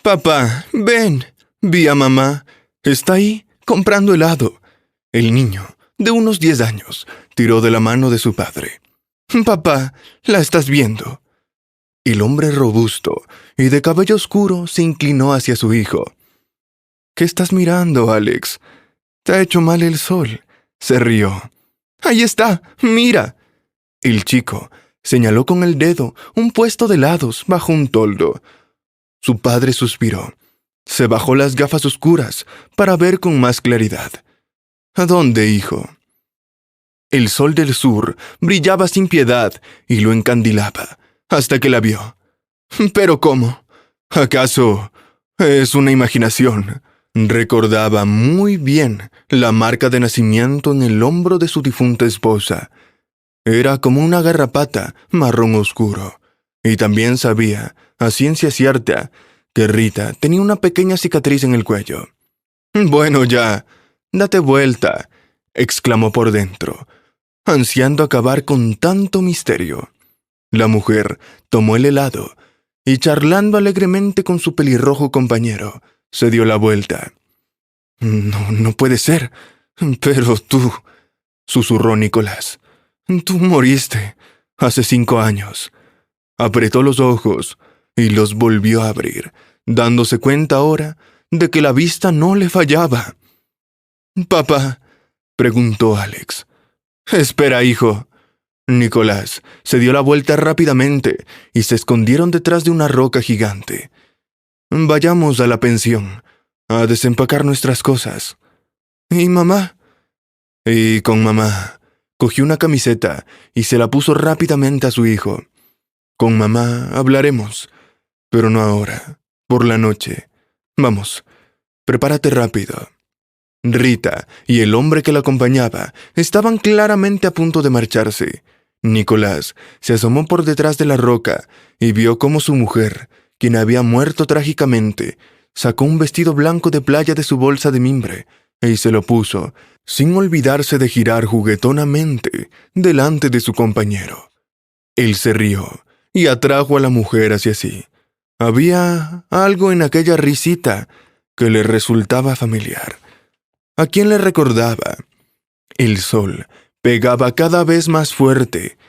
Papá, ven. Vi a mamá. Está ahí, comprando helado. El niño, de unos 10 años, tiró de la mano de su padre. Papá, ¿la estás viendo? El hombre robusto y de cabello oscuro se inclinó hacia su hijo. ¿Qué estás mirando, Alex? Te ha hecho mal el sol. Se rió. Ahí está, mira. El chico señaló con el dedo un puesto de helados bajo un toldo. Su padre suspiró. Se bajó las gafas oscuras para ver con más claridad. ¿A dónde, hijo? El sol del sur brillaba sin piedad y lo encandilaba, hasta que la vio. ¿Pero cómo? ¿Acaso es una imaginación? Recordaba muy bien la marca de nacimiento en el hombro de su difunta esposa. Era como una garrapata marrón oscuro. Y también sabía, a ciencia cierta, que Rita tenía una pequeña cicatriz en el cuello. «Bueno ya, date vuelta», exclamó por dentro, ansiando acabar con tanto misterio. La mujer tomó el helado y, charlando alegremente con su pelirrojo compañero, se dio la vuelta. No puede ser. Pero tú, susurró Nicolás, tú moriste hace 5 años. Apretó los ojos y los volvió a abrir, dándose cuenta ahora de que la vista no le fallaba. «Papá», preguntó Alex. «Espera, hijo». Nicolás se dio la vuelta rápidamente y se escondieron detrás de una roca gigante. «Vayamos a la pensión, a desempacar nuestras cosas». «¿Y mamá?» Y con mamá, cogió una camiseta y se la puso rápidamente a su hijo. «Con mamá hablaremos, pero no ahora, por la noche. Vamos, prepárate rápido». Rita y el hombre que la acompañaba estaban claramente a punto de marcharse. Nicolás se asomó por detrás de la roca y vio cómo su mujer, quien había muerto trágicamente, sacó un vestido blanco de playa de su bolsa de mimbre y se lo puso, sin olvidarse de girar juguetonamente delante de su compañero. Él se rió y atrajo a la mujer hacia sí. Había algo en aquella risita que le resultaba familiar. ¿A quién le recordaba? El sol pegaba cada vez más fuerte,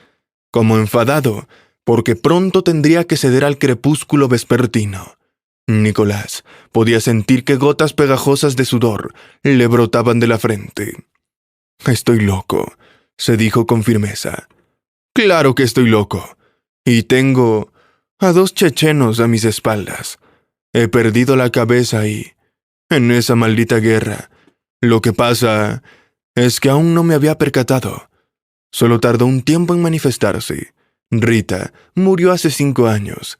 como enfadado, porque pronto tendría que ceder al crepúsculo vespertino. Nicolás podía sentir que gotas pegajosas de sudor le brotaban de la frente. «Estoy loco», se dijo con firmeza. «Claro que estoy loco. Y tengo a 2 chechenos a mis espaldas. He perdido la cabeza ahí, en esa maldita guerra. Lo que pasa es que aún no me había percatado. Solo tardó un tiempo en manifestarse. Rita murió hace 5 años.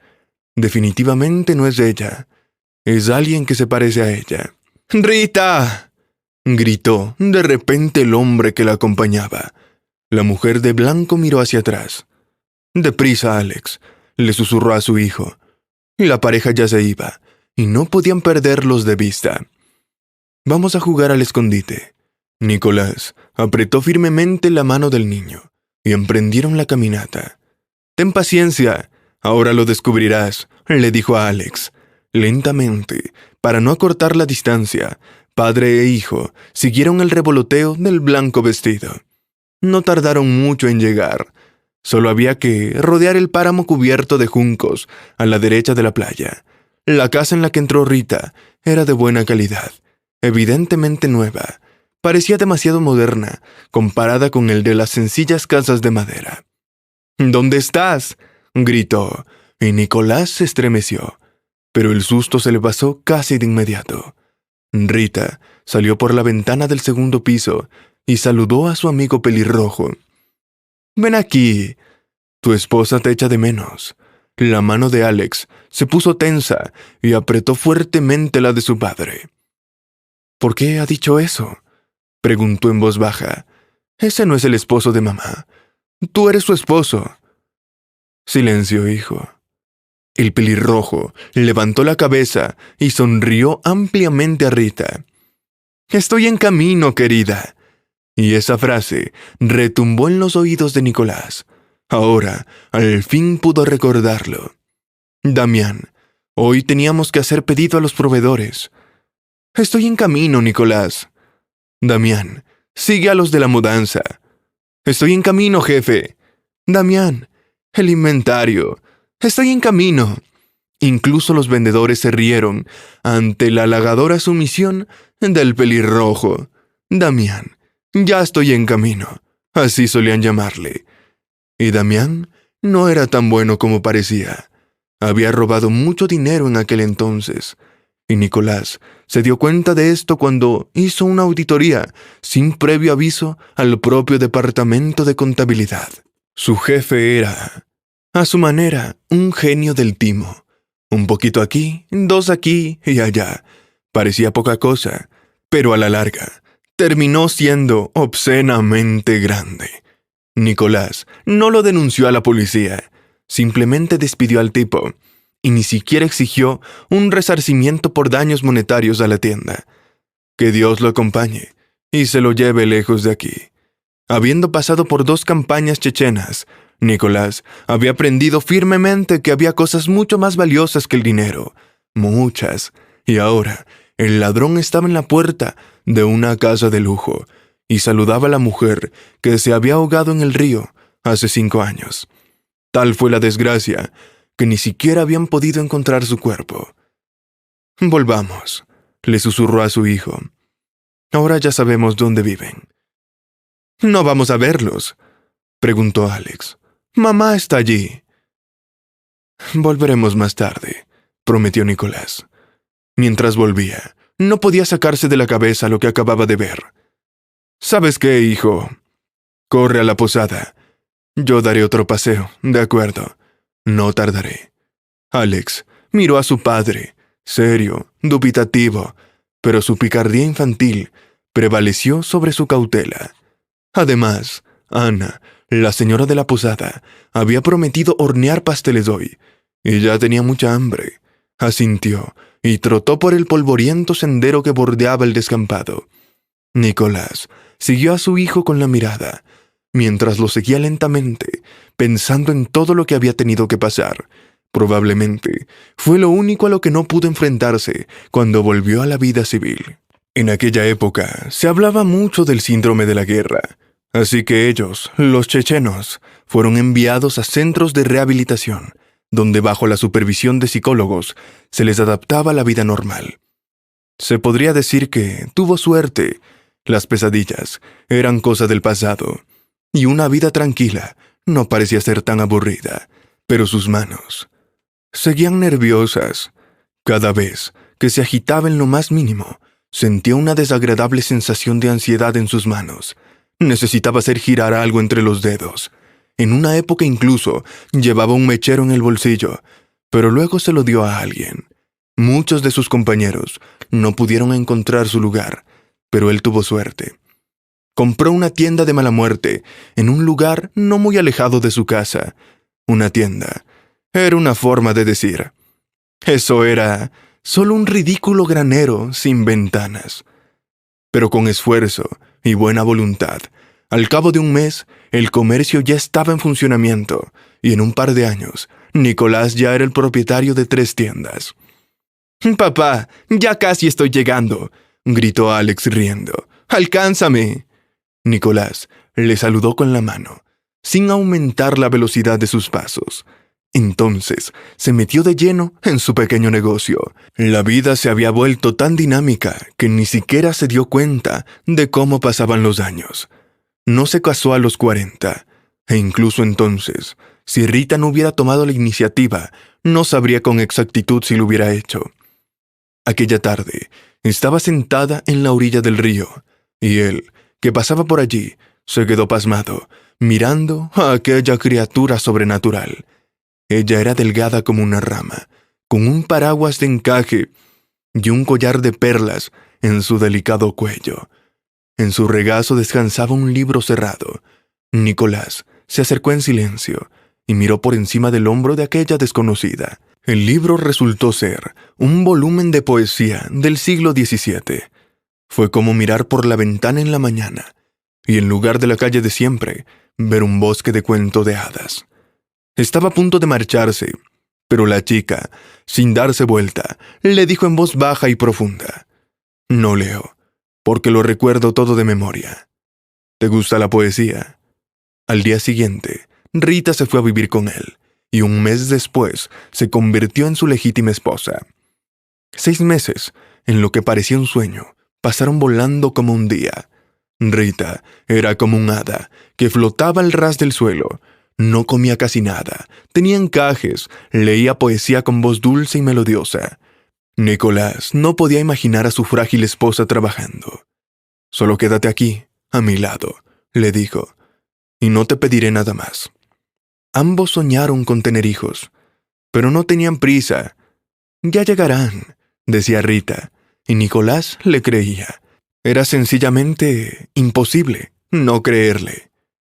Definitivamente no es ella. Es alguien que se parece a ella». «¡Rita!», gritó de repente el hombre que la acompañaba. La mujer de blanco miró hacia atrás. «Deprisa, Alex», le susurró a su hijo. La pareja ya se iba, y no podían perderlos de vista. «Vamos a jugar al escondite». Nicolás apretó firmemente la mano del niño, y emprendieron la caminata. «Ten paciencia, ahora lo descubrirás», le dijo a Alex. Lentamente, para no acortar la distancia, padre e hijo siguieron el revoloteo del blanco vestido. No tardaron mucho en llegar. Solo había que rodear el páramo cubierto de juncos a la derecha de la playa. La casa en la que entró Rita era de buena calidad, evidentemente nueva. Parecía demasiado moderna comparada con el de las sencillas casas de madera. «¿Dónde estás?», gritó, y Nicolás se estremeció, pero el susto se le pasó casi de inmediato. Rita salió por la ventana del segundo piso y saludó a su amigo pelirrojo. «Ven aquí, tu esposa te echa de menos». La mano de Alex se puso tensa y apretó fuertemente la de su padre. «¿Por qué ha dicho eso?», preguntó en voz baja. «Ese no es el esposo de mamá. Tú eres su esposo». «Silencio, hijo». El pelirrojo levantó la cabeza y sonrió ampliamente a Rita. «Estoy en camino, querida». Y esa frase retumbó en los oídos de Nicolás. Ahora, al fin pudo recordarlo. Damián Hoy teníamos que hacer pedido a los proveedores. Estoy en camino, Nicolás. Damián, sigue a los de la mudanza. Estoy en camino, jefe. Damián, el inventario. Estoy en camino. Incluso los vendedores se rieron ante la halagadora sumisión del pelirrojo. Damián, ya estoy en camino. Así solían llamarle. Y Damián no era tan bueno como parecía. Había robado mucho dinero en aquel entonces. Y Nicolás se dio cuenta de esto cuando hizo una auditoría sin previo aviso al propio departamento de contabilidad. Su jefe era, a su manera, un genio del timo. Un poquito aquí, dos aquí y allá. Parecía poca cosa, pero a la larga terminó siendo obscenamente grande. Nicolás no lo denunció a la policía, simplemente despidió al tipo y ni siquiera exigió un resarcimiento por daños monetarios a la tienda. Que Dios lo acompañe y se lo lleve lejos de aquí. Habiendo pasado por 2 campañas chechenas, Nicolás había aprendido firmemente que había cosas mucho más valiosas que el dinero, muchas, y ahora el ladrón estaba en la puerta de una casa de lujo y saludaba a la mujer que se había ahogado en el río hace 5 años. Tal fue la desgracia que ni siquiera habían podido encontrar su cuerpo. «Volvamos», le susurró a su hijo. «Ahora ya sabemos dónde viven». «¿No vamos a verlos?», preguntó Alex. «Mamá está allí». «Volveremos más tarde», prometió Nicolás. Mientras volvía, no podía sacarse de la cabeza lo que acababa de ver. «¿Sabes qué, hijo? Corre a la posada. Yo daré otro paseo, ¿de acuerdo? No tardaré». Alex miró a su padre, serio, dubitativo, pero su picardía infantil prevaleció sobre su cautela. Además, Ana, la señora de la posada, había prometido hornear pasteles hoy, y ya tenía mucha hambre. Asintió y trotó por el polvoriento sendero que bordeaba el descampado. Nicolás siguió a su hijo con la mirada, mientras lo seguía lentamente, pensando en todo lo que había tenido que pasar. Probablemente fue lo único a lo que no pudo enfrentarse cuando volvió a la vida civil. En aquella época se hablaba mucho del síndrome de la guerra, así que ellos, los chechenos, fueron enviados a centros de rehabilitación, donde bajo la supervisión de psicólogos se les adaptaba a la vida normal. Se podría decir que tuvo suerte. Las pesadillas eran cosa del pasado, y una vida tranquila no parecía ser tan aburrida, pero sus manos seguían nerviosas. Cada vez que se agitaba en lo más mínimo, sentía una desagradable sensación de ansiedad en sus manos. Necesitaba hacer girar algo entre los dedos. En una época incluso llevaba un mechero en el bolsillo, pero luego se lo dio a alguien. Muchos de sus compañeros no pudieron encontrar su lugar, pero él tuvo suerte. Compró una tienda de mala muerte en un lugar no muy alejado de su casa. Una tienda era una forma de decir. Eso era solo un ridículo granero sin ventanas. Pero con esfuerzo y buena voluntad, al cabo de un mes, el comercio ya estaba en funcionamiento, y en un par de años, Nicolás ya era el propietario de 3 tiendas. «Papá, ya casi estoy llegando», gritó Alex riendo. «¡Alcánzame!». Nicolás le saludó con la mano, sin aumentar la velocidad de sus pasos. Entonces se metió de lleno en su pequeño negocio. La vida se había vuelto tan dinámica que ni siquiera se dio cuenta de cómo pasaban los años. No se casó a los 40, e incluso entonces, si Rita no hubiera tomado la iniciativa, no sabría con exactitud si lo hubiera hecho. Aquella tarde, estaba sentada en la orilla del río, y él, que pasaba por allí, se quedó pasmado, mirando a aquella criatura sobrenatural. Ella era delgada como una rama, con un paraguas de encaje y un collar de perlas en su delicado cuello. En su regazo descansaba un libro cerrado. Nicolás se acercó en silencio y miró por encima del hombro de aquella desconocida. El libro resultó ser un volumen de poesía del siglo XVII. Fue como mirar por la ventana en la mañana y, en lugar de la calle de siempre, ver un bosque de cuento de hadas. Estaba a punto de marcharse Pero la chica, sin darse vuelta, le dijo en voz baja y profunda: «No leo, porque lo recuerdo todo de memoria. ¿Te gusta la poesía?». Al día siguiente, Rita se fue a vivir con él, y un mes después se convirtió en su legítima esposa. 6 meses, en lo que parecía un sueño, pasaron volando como un día. Rita era como un hada que flotaba al ras del suelo. No comía casi nada, tenía encajes, leía poesía con voz dulce y melodiosa. Nicolás no podía imaginar a su frágil esposa trabajando. «Solo quédate aquí, a mi lado», le dijo, «y no te pediré nada más». Ambos soñaron con tener hijos, pero no tenían prisa. «Ya llegarán», decía Rita, y Nicolás le creía. Era sencillamente imposible no creerle.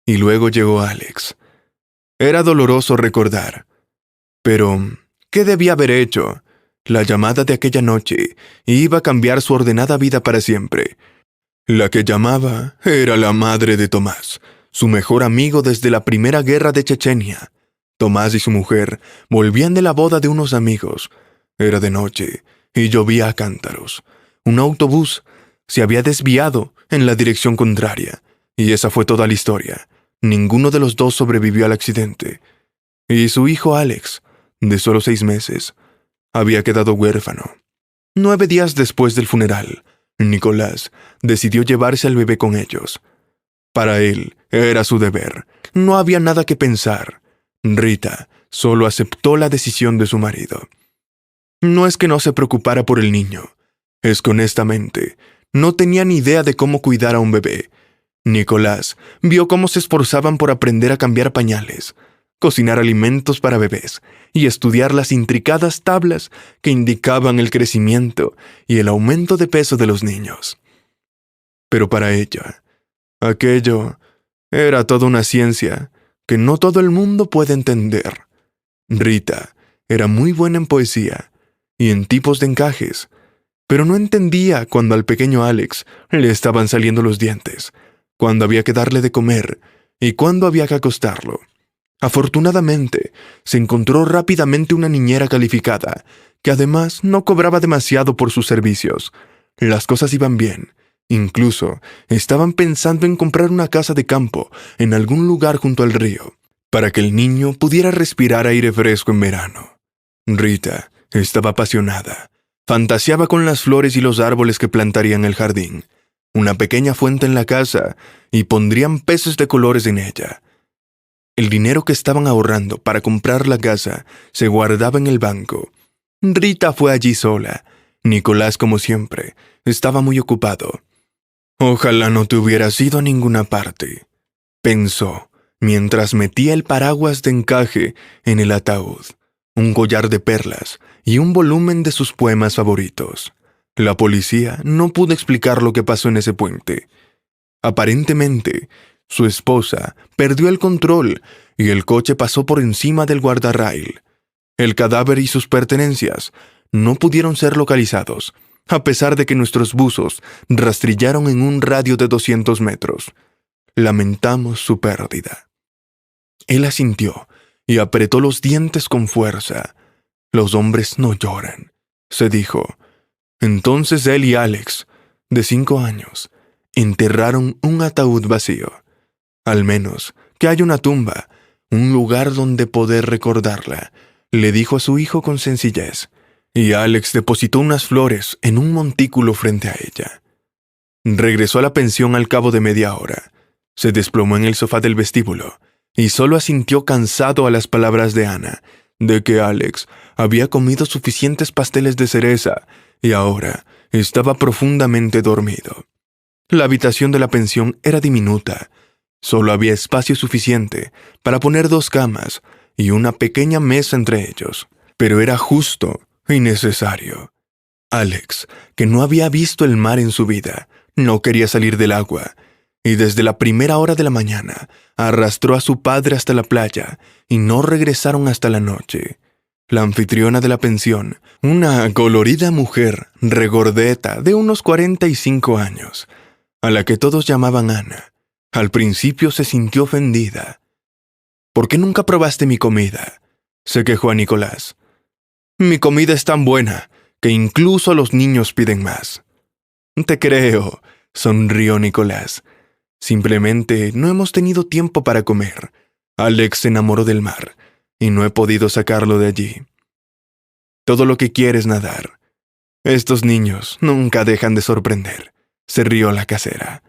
Y luego llegó Alex. Era doloroso recordar. Pero, ¿qué debía haber hecho? La llamada de aquella noche iba a cambiar su ordenada vida para siempre. La que llamaba era la madre de Tomás, su mejor amigo desde la primera guerra de Chechenia. Tomás y su mujer volvían de la boda de unos amigos. Era de noche y llovía a cántaros. Un autobús se había desviado en la dirección contraria, y esa fue toda la historia. Ninguno de los dos sobrevivió al accidente. Y su hijo Alex, de solo 6 meses, había quedado huérfano. 9 días después del funeral, Nicolás decidió llevarse al bebé con ellos. Para él era su deber. No había nada que pensar. Rita solo aceptó la decisión de su marido. No es que no se preocupara por el niño, es que honestamente no tenía ni idea de cómo cuidar a un bebé. Nicolás vio cómo se esforzaban por aprender a cambiar pañales, cocinar alimentos para bebés y estudiar las intricadas tablas que indicaban el crecimiento y el aumento de peso de los niños. Pero para ella, aquello era toda una ciencia que no todo el mundo puede entender. Rita era muy buena en poesía y en tipos de encajes, pero no entendía cuando al pequeño Alex le estaban saliendo los dientes, cuándo había que darle de comer y cuándo había que acostarlo. Afortunadamente, se encontró rápidamente una niñera calificada, que además no cobraba demasiado por sus servicios. Las cosas iban bien. Incluso estaban pensando en comprar una casa de campo en algún lugar junto al río, para que el niño pudiera respirar aire fresco en verano. Rita estaba apasionada. Fantaseaba con las flores y los árboles que plantaría en el jardín, una pequeña fuente en la casa, y pondrían peces de colores en ella. El dinero que estaban ahorrando para comprar la casa se guardaba en el banco. Rita fue allí sola. Nicolás, como siempre, estaba muy ocupado. «Ojalá no te hubieras ido a ninguna parte», pensó, mientras metía el paraguas de encaje en el ataúd, un collar de perlas y un volumen de sus poemas favoritos. La policía no pudo explicar lo que pasó en ese puente. Aparentemente, su esposa perdió el control y el coche pasó por encima del guardarrail. El cadáver y sus pertenencias no pudieron ser localizados, a pesar de que nuestros buzos rastrillaron en un radio de 200 metros. Lamentamos su pérdida. Él asintió y apretó los dientes con fuerza. «Los hombres no lloran», se dijo. Entonces él y Alex, de 5 años, enterraron un ataúd vacío. «Al menos que haya una tumba, un lugar donde poder recordarla», le dijo a su hijo con sencillez, y Alex depositó unas flores en un montículo frente a ella. Regresó a la pensión al cabo de media hora. Se desplomó en el sofá del vestíbulo y solo asintió cansado a las palabras de Ana, de que Alex había comido suficientes pasteles de cereza y ahora estaba profundamente dormido. La habitación de la pensión era diminuta. Solo había espacio suficiente para poner 2 camas y una pequeña mesa entre ellos, pero era justo y necesario. Alex, que no había visto el mar en su vida, no quería salir del agua, y desde la primera hora de la mañana arrastró a su padre hasta la playa y no regresaron hasta la noche. La anfitriona de la pensión, una colorida mujer regordeta de unos 45 años, a la que todos llamaban Ana, al principio se sintió ofendida. «¿Por qué nunca probaste mi comida?», se quejó a Nicolás. Mi comida es tan buena que incluso los niños piden más. Te creo, sonrió Nicolás. Simplemente no hemos tenido tiempo para comer. Alex se enamoró del mar y no he podido sacarlo de allí. Todo lo que quiere es nadar. Estos niños nunca dejan de sorprender, se rió la casera.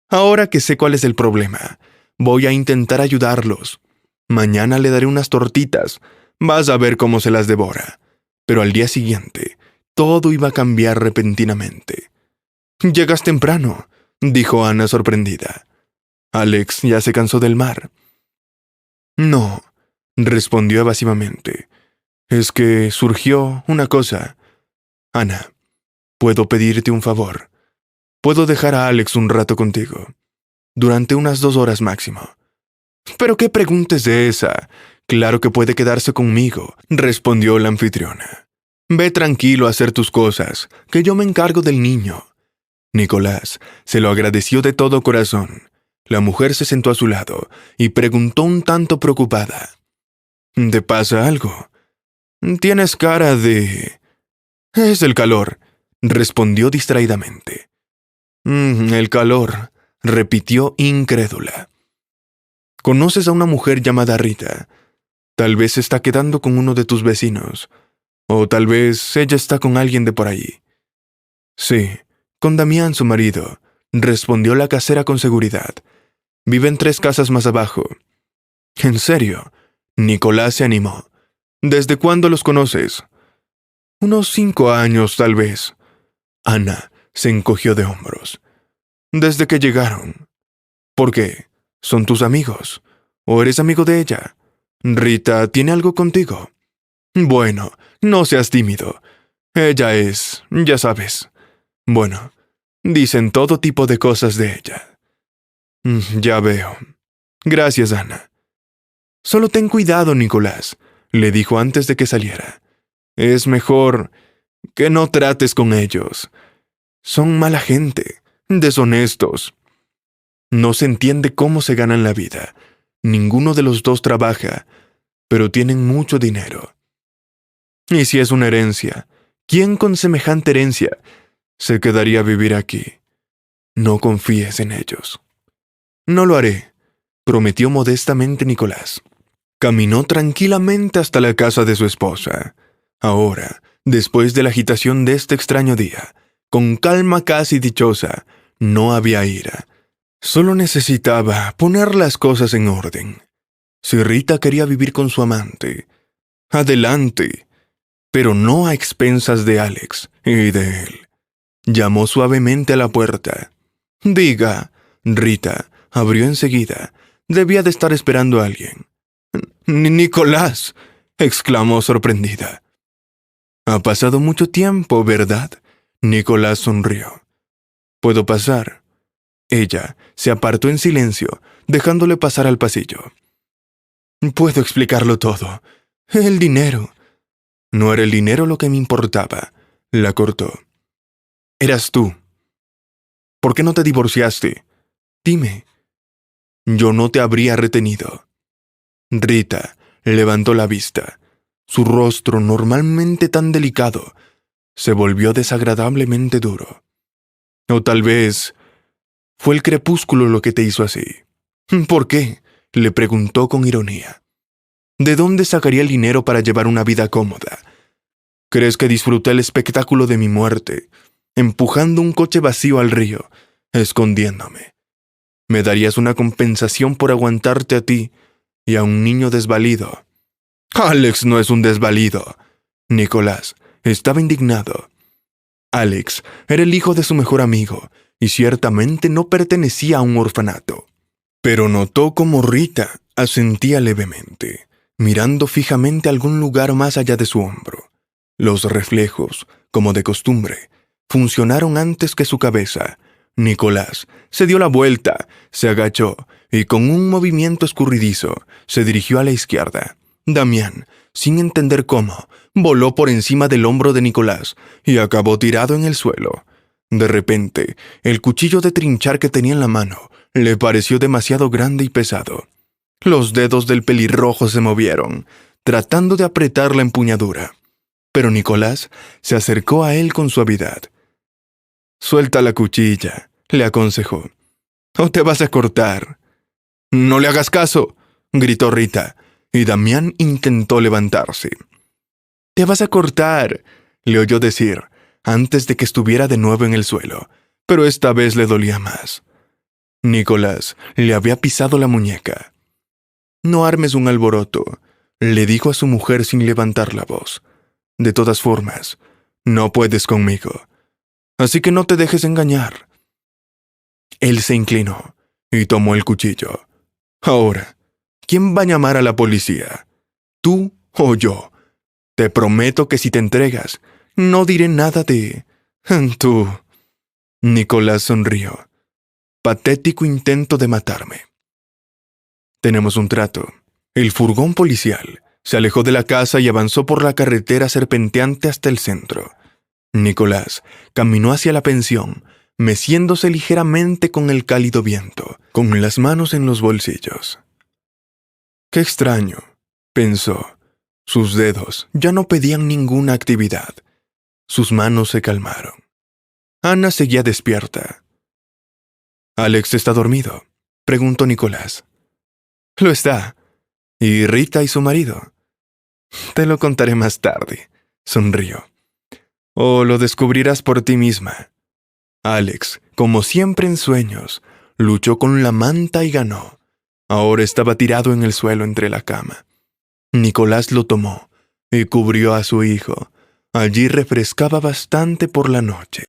Ahora que sé cuál es el problema, voy a intentar ayudarlos. Mañana le daré unas tortitas. Vas a ver cómo se las devora. Pero al día siguiente, todo iba a cambiar repentinamente. «Llegas temprano», dijo Ana sorprendida. «Alex ya se cansó del mar». «No», respondió evasivamente. «Es que surgió una cosa. Ana, ¿puedo pedirte un favor? Puedo dejar a Alex un rato contigo. Durante unas 2 horas máximo». «¿Pero qué pregunta es esa? Claro que puede quedarse conmigo», respondió la anfitriona. «Ve tranquilo a hacer tus cosas, que yo me encargo del niño». Nicolás se lo agradeció de todo corazón. La mujer se sentó a su lado y preguntó un tanto preocupada. «¿Te pasa algo? Tienes cara de...» «Es el calor», respondió distraídamente. «El calor», repitió incrédula. «¿Conoces a una mujer llamada Rita? Tal vez se está quedando con uno de tus vecinos. O tal vez ella está con alguien de por allí». «Sí, con Damián, su marido», respondió la casera con seguridad. «Viven 3 casas más abajo». «¿En serio?». Nicolás se animó. «¿Desde cuándo los conoces?». «Unos 5 años, tal vez». Ana se encogió de hombros. «Desde que llegaron». «¿Por qué? ¿Son tus amigos? ¿O eres amigo de ella? Rita tiene algo contigo». «Bueno, no seas tímido. Ella es, ya sabes. Bueno, dicen todo tipo de cosas de ella». «Ya veo. Gracias, Ana». «Solo ten cuidado, Nicolás», le dijo antes de que saliera. «Es mejor que no trates con ellos. Son mala gente, deshonestos. No se entiende cómo se ganan la vida. Ninguno de los dos trabaja, pero tienen mucho dinero. Y si es una herencia, ¿quién con semejante herencia se quedaría a vivir aquí? No confíes en ellos». «No lo haré», prometió modestamente Nicolás. Caminó tranquilamente hasta la casa de su esposa. Ahora, después de la agitación de este extraño día, con calma casi dichosa, no había ira. Solo necesitaba poner las cosas en orden. Si Rita quería vivir con su amante, adelante, pero no a expensas de Alex y de él. Llamó suavemente a la puerta. «Diga». Rita abrió enseguida. Debía de estar esperando a alguien. «Nicolás», exclamó sorprendida. «Ha pasado mucho tiempo, ¿verdad?». Nicolás sonrió. «¿Puedo pasar?». Ella se apartó en silencio, dejándole pasar al pasillo. «Puedo explicarlo todo. El dinero». «No era el dinero lo que me importaba», la cortó. «Eras tú. ¿Por qué no te divorciaste? Dime. Yo no te habría retenido». Rita levantó la vista. Su rostro, normalmente tan delicado, se volvió desagradablemente duro. «O tal vez fue el crepúsculo lo que te hizo así». «¿Por qué?», le preguntó con ironía. «¿De dónde sacaría el dinero para llevar una vida cómoda? ¿Crees que disfruté el espectáculo de mi muerte, empujando un coche vacío al río, escondiéndome? ¿Me darías una compensación por aguantarte a ti y a un niño desvalido?» «Alex no es un desvalido». Nicolás estaba indignado. Alex era el hijo de su mejor amigo y ciertamente no pertenecía a un orfanato. Pero notó cómo Rita asentía levemente, mirando fijamente a algún lugar más allá de su hombro. Los reflejos, como de costumbre, funcionaron antes que su cabeza. Nicolás se dio la vuelta, se agachó y con un movimiento escurridizo se dirigió a la izquierda. Damián, sin entender cómo, voló por encima del hombro de Nicolás y acabó tirado en el suelo. De repente, el cuchillo de trinchar que tenía en la mano le pareció demasiado grande y pesado. Los dedos del pelirrojo se movieron, tratando de apretar la empuñadura. Pero Nicolás se acercó a él con suavidad. «Suelta la cuchilla», le aconsejó. «O te vas a cortar». «No le hagas caso», gritó Rita, y Damián intentó levantarse. «Te vas a cortar», le oyó decir, antes de que estuviera de nuevo en el suelo, pero esta vez le dolía más. Nicolás le había pisado la muñeca. «No armes un alboroto», le dijo a su mujer sin levantar la voz. «De todas formas, no puedes conmigo. Así que no te dejes engañar». Él se inclinó y tomó el cuchillo. «Ahora, ¿quién va a llamar a la policía? ¿Tú o yo? Te prometo que si te entregas, no diré nada de... tú». Nicolás sonrió. «Patético intento de matarme. Tenemos un trato». El furgón policial se alejó de la casa y avanzó por la carretera serpenteante hasta el centro. Nicolás caminó hacia la pensión, meciéndose ligeramente con el cálido viento, con las manos en los bolsillos. «Qué extraño», pensó. Sus dedos ya no pedían ninguna actividad. Sus manos se calmaron. Ana seguía despierta. «¿Alex está dormido?», preguntó Nicolás. «Lo está. ¿Y Rita y su marido?». «Te lo contaré más tarde», sonrió. «O lo descubrirás por ti misma». Alex, como siempre en sueños, luchó con la manta y ganó. Ahora estaba tirado en el suelo entre la cama. Nicolás lo tomó y cubrió a su hijo. Allí refrescaba bastante por la noche.